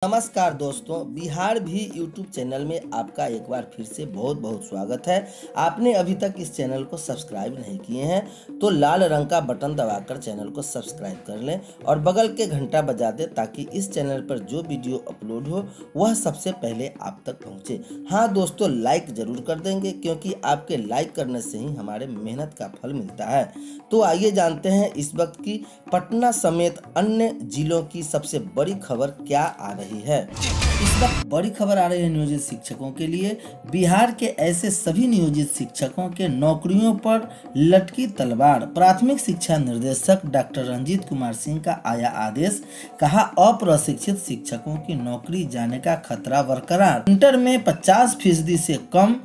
नमस्कार दोस्तों, बिहार भी यूट्यूब चैनल में आपका एक बार फिर से बहुत बहुत स्वागत है। आपने अभी तक इस चैनल को सब्सक्राइब नहीं किए हैं तो लाल रंग का बटन दबाकर चैनल को सब्सक्राइब कर लें और बगल के घंटा बजा दें ताकि इस चैनल पर जो वीडियो अपलोड हो वह सबसे पहले आप तक पहुंचे। हाँ दोस्तों, लाइक ज़रूर कर देंगे क्योंकि आपके लाइक करने से ही हमारे मेहनत का फल मिलता है। तो आइए जानते हैं इस वक्त की पटना समेत अन्य जिलों की सबसे बड़ी खबर क्या आ रही है। इस वक्त बड़ी खबर आ रही है नियोजित शिक्षकों के लिए। बिहार के ऐसे सभी नियोजित शिक्षकों के नौकरियों पर लटकी तलवार। प्राथमिक शिक्षा निर्देशक डॉक्टर रंजीत कुमार सिंह का आया आदेश। कहा, अप्रशिक्षित शिक्षकों की नौकरी जाने का खतरा बरकरार। इंटर में 50% से कम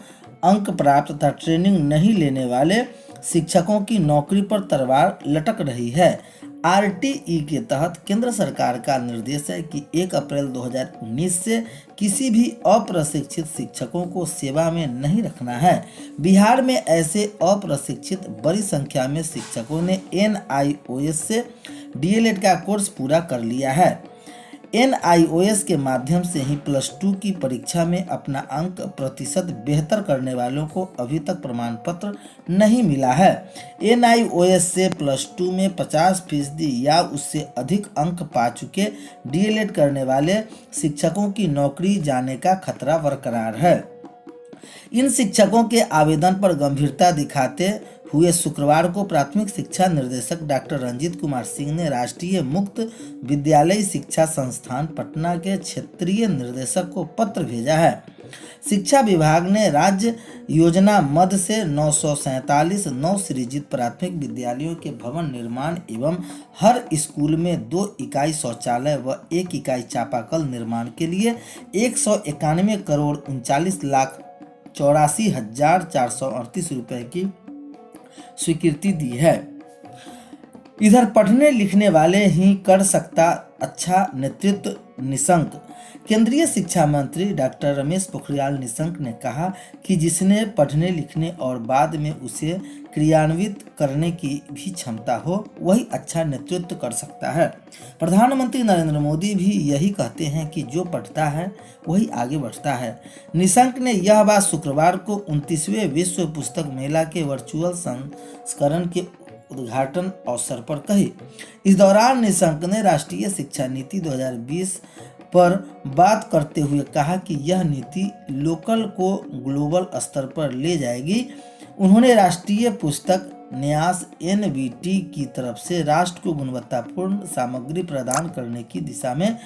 अंक प्राप्त तथा ट्रेनिंग नहीं लेने वाले शिक्षकों की नौकरी पर तलवार लटक रही है। आरटीई के तहत केंद्र सरकार का निर्देश है कि 1 अप्रैल 2019 से किसी भी अप्रशिक्षित शिक्षकों को सेवा में नहीं रखना है। बिहार में ऐसे अप्रशिक्षित बड़ी संख्या में शिक्षकों ने NIOS से DLED का कोर्स पूरा कर लिया है। NIOS के माध्यम से ही +2 की परीक्षा में अपना अंक प्रतिशत बेहतर करने वालों को अभी तक प्रमाण पत्र नहीं मिला है। NIOS से +2 में 50% या उससे अधिक अंक पा चुके DLED करने वाले शिक्षकों की नौकरी जाने का खतरा बरकरार है। इन शिक्षकों के आवेदन पर गंभीरता दिखाते हुए शुक्रवार को प्राथमिक शिक्षा निर्देशक डॉक्टर रंजीत कुमार सिंह ने राष्ट्रीय मुक्त विद्यालय शिक्षा संस्थान पटना के क्षेत्रीय निर्देशक को पत्र भेजा है। शिक्षा विभाग ने राज्य योजना मद से 947 नवसृजित प्राथमिक विद्यालयों के भवन निर्माण एवं हर स्कूल में 2 इकाई शौचालय व 1 इकाई चापाकल निर्माण के लिए 191 करोड़ 39,84,438 रुपए की स्वीकृति दी है। इधर पढ़ने लिखने वाले ही कर सकता अच्छा नेतृत्व। निशंक। केंद्रीय शिक्षा मंत्री डॉक्टर रमेश पोखरियाल निशंक ने कहा कि जिसने पढ़ने लिखने और बाद में उसे क्रियान्वित करने की भी क्षमता हो वही अच्छा नेतृत्व कर सकता है। प्रधानमंत्री नरेंद्र मोदी भी यही कहते हैं कि जो पढ़ता है वही आगे बढ़ता है। निशंक ने यह बात शुक्रवार को 29वें विश्व पुस्तक मेला के वर्चुअल संस्करण के उद्घाटन अवसर पर कही। इस दौरान निशंक ने राष्ट्रीय शिक्षा नीति 2020 पर बात करते हुए कहा कि यह नीति लोकल को ग्लोबल स्तर पर ले जाएगी। उन्होंने राष्ट्रीय पुस्तक न्यास NBT की तरफ से राष्ट्र को गुणवत्तापूर्ण सामग्री प्रदान करने की दिशा में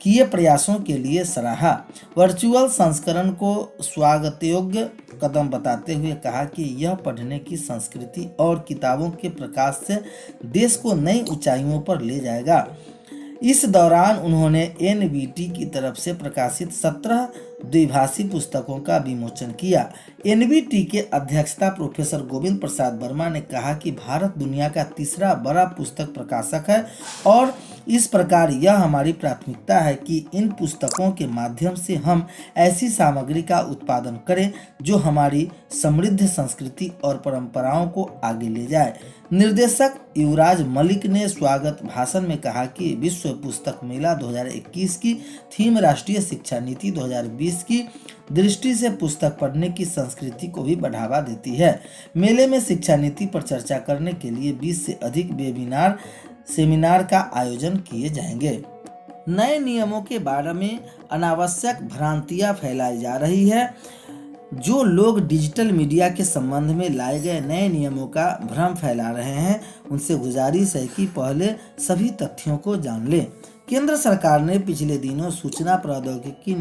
किए प्रयासों के लिए सराहा। वर्चुअल संस्करण को स्वागतयोग्य कदम बताते हुए कहा कि यह पढ़ने की संस्कृति और किताबों के प्रकाश से देश को नई ऊंचाइयों पर ले जाएगा। इस दौरान उन्होंने NBT की तरफ से प्रकाशित 17 द्विभाषी पुस्तकों का विमोचन किया। NBT के अध्यक्षता प्रोफेसर गोविंद प्रसाद वर्मा ने कहा कि भारत दुनिया का तीसरा बड़ा पुस्तक प्रकाशक है और इस प्रकार यह हमारी प्राथमिकता है कि इन पुस्तकों के माध्यम से हम ऐसी सामग्री का उत्पादन करें जो हमारी समृद्ध संस्कृति और परंपराओं को आगे ले जाए। निर्देशक युवराज मलिक ने स्वागत भाषण में कहा कि विश्व पुस्तक मेला 2021 की थीम राष्ट्रीय शिक्षा नीति 2020 की दृष्टि से पुस्तक पढ़ने की संस्कृति को भी बढ़ावा देती है। मेले में शिक्षा नीति पर चर्चा करने के लिए 20 से अधिक वेबिनार सेमिनार का आयोजन किए जाएंगे। नए नियमों के बारे में अनावश्यक भ्रांतियां फैलाई जा रही है। जो लोग डिजिटल मीडिया के संबंध में लाए गए नए नियमों का भ्रम फैला रहे हैं उनसे गुजारिश है कि पहले सभी तथ्यों को जान लें। केंद्र सरकार ने पिछले दिनों सूचना प्रौद्योगिकी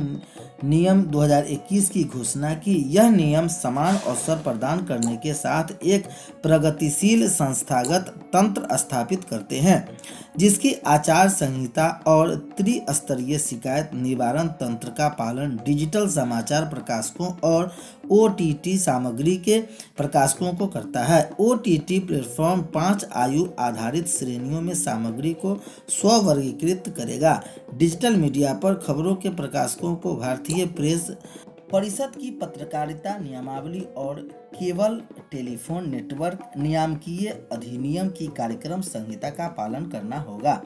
नियम 2021 की घोषणा की। यह नियम समान अवसर प्रदान करने के साथ एक प्रगतिशील संस्थागत तंत्र स्थापित करते हैं जिसकी आचार संहिता और त्रिस्तरीय शिकायत निवारण तंत्र का पालन डिजिटल समाचार प्रकाशकों और OTT सामग्री के प्रकाशकों को करता है। OTT प्लेटफॉर्म 5 आयु आधारित श्रेणियों में सामग्री को स्व-वर्गीकृत करेगा। डिजिटल मीडिया पर खबरों के प्रकाशकों को भारतीय प्रेस परिषद की पत्रकारिता नियमावली और केबल टेलीफोन नेटवर्क नियामकीय अधिनियम की कार्यक्रम संहिता का पालन करना होगा,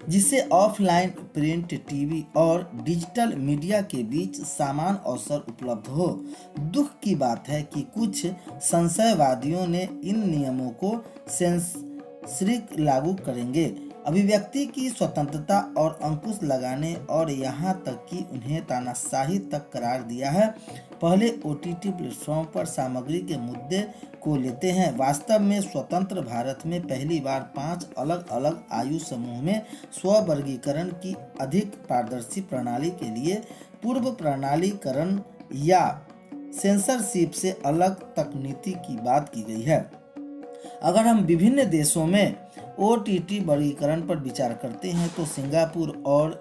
जिससे ऑफलाइन प्रिंट, टीवी और डिजिटल मीडिया के बीच समान अवसर उपलब्ध हो। दुख की बात है कि कुछ संशयवादियों ने इन नियमों को सेंसरिंग लागू करेंगे, अभिव्यक्ति की स्वतंत्रता और अंकुश लगाने और यहाँ तक कि उन्हें तानाशाही तक करार दिया है। पहले ओटीटी प्लेटफॉर्म पर सामग्री के मुद्दे को लेते हैं। वास्तव में स्वतंत्र भारत में पहली बार 5 अलग अलग आयु समूह में स्व-वर्गीकरण की अधिक पारदर्शी प्रणाली के लिए पूर्व प्रणालीकरण या सेंसरशिप से अलग तकनीकी की बात की गई है। अगर हम विभिन्न देशों में ओटीटी वर्गीकरण पर विचार करते हैं तो सिंगापुर और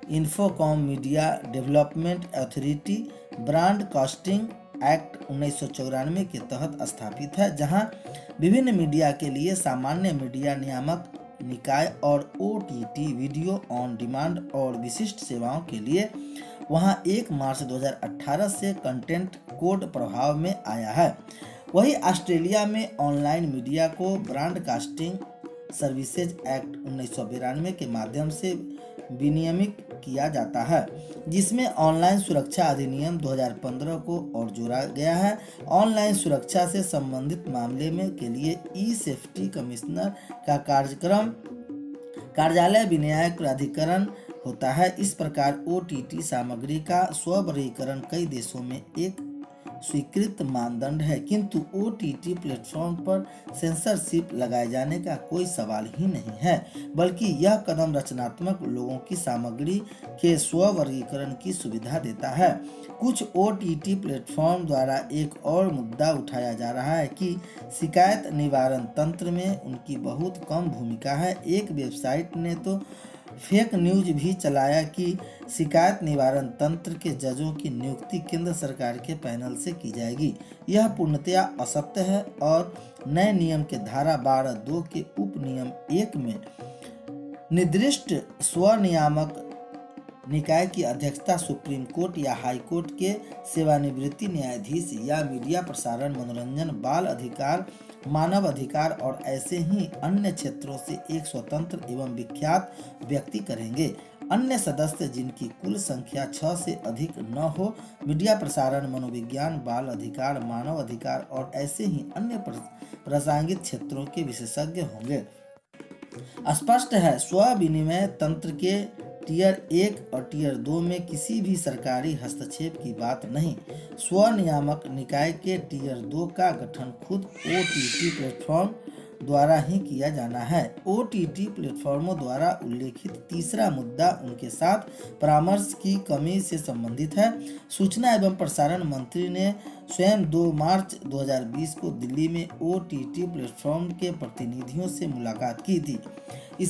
Infocom media development authority broadcasting act 1994 के तहत स्थापित है, जहां विभिन्न मीडिया के लिए सामान्य मीडिया नियामक निकाय और ओटीटी वीडियो ऑन डिमांड और विशिष्ट सेवाओं के लिए वहां 1 मार्च 2018 से कंटेंट कोड प्रभाव में आया है। वही ऑस्ट्रेलिया में ऑनलाइन मीडिया को ब्रॉडकास्टिंग सर्विसेज एक्ट 1992 के माध्यम से विनियमित किया जाता है, जिसमें ऑनलाइन सुरक्षा अधिनियम 2015 को और जोड़ा गया है। ऑनलाइन सुरक्षा से संबंधित मामले में के लिए ई सेफ्टी कमिश्नर का कार्यालय विनियामक प्राधिकरण होता है। इस प्रकार ओटीटी सामग्री का स्व-वर्गीकरण कई देशों में एक स्वीकृत मानदंड है, किंतु ओटीटी प्लेटफॉर्म पर सेंसरशिप लगाए जाने का कोई सवाल ही नहीं है, बल्कि यह कदम रचनात्मक लोगों की सामग्री के स्व-वर्गीकरण की सुविधा देता है। कुछ ओटीटी प्लेटफॉर्म द्वारा एक और मुद्दा उठाया जा रहा है कि शिकायत निवारण तंत्र में उनकी बहुत कम भूमिका है। एक वेबसाइट ने तो फेक न्यूज भी चलाया कि शिकायत निवारण तंत्र के जजों की नियुक्ति केंद्र सरकार के पैनल से की जाएगी। यह पूर्णतया असत्य है और नए नियम के धारा 12(2) के उप नियम 1 में निर्दिष्ट स्वनियामक निकाय की अध्यक्षता सुप्रीम कोर्ट या हाई कोर्ट के सेवानिवृत्त न्यायाधीश या मीडिया, प्रसारण, मनोरंजन, बाल अधिकार, मानव अधिकार और ऐसे ही अन्य क्षेत्रों से एक स्वतंत्र एवं विख्यात व्यक्ति करेंगे। अन्य सदस्य जिनकी कुल संख्या 6 से अधिक न हो, मीडिया, प्रसारण, मनोविज्ञान, बाल अधिकार, मानव अधिकार और ऐसे ही अन्य प्रासंगिक क्षेत्रों के विशेषज्ञ होंगे। स्पष्ट है, स्व विनिमय तंत्र के टियर 1 और टियर 2 में किसी भी सरकारी हस्तक्षेप की बात नहीं। स्वनियामक निकाय के टियर 2 का गठन खुद ओटीटी प्लेटफॉर्म द्वारा ही किया जाना है। ओटीटी प्लेटफॉर्मों द्वारा उल्लेखित तीसरा मुद्दा उनके साथ परामर्श की कमी से संबंधित है। सूचना एवं प्रसारण मंत्री ने स्वयं 2 मार्च 2020 को दिल्ली में ओटीटी प्लेटफॉर्म के प्रतिनिधियों से मुलाकात की थी।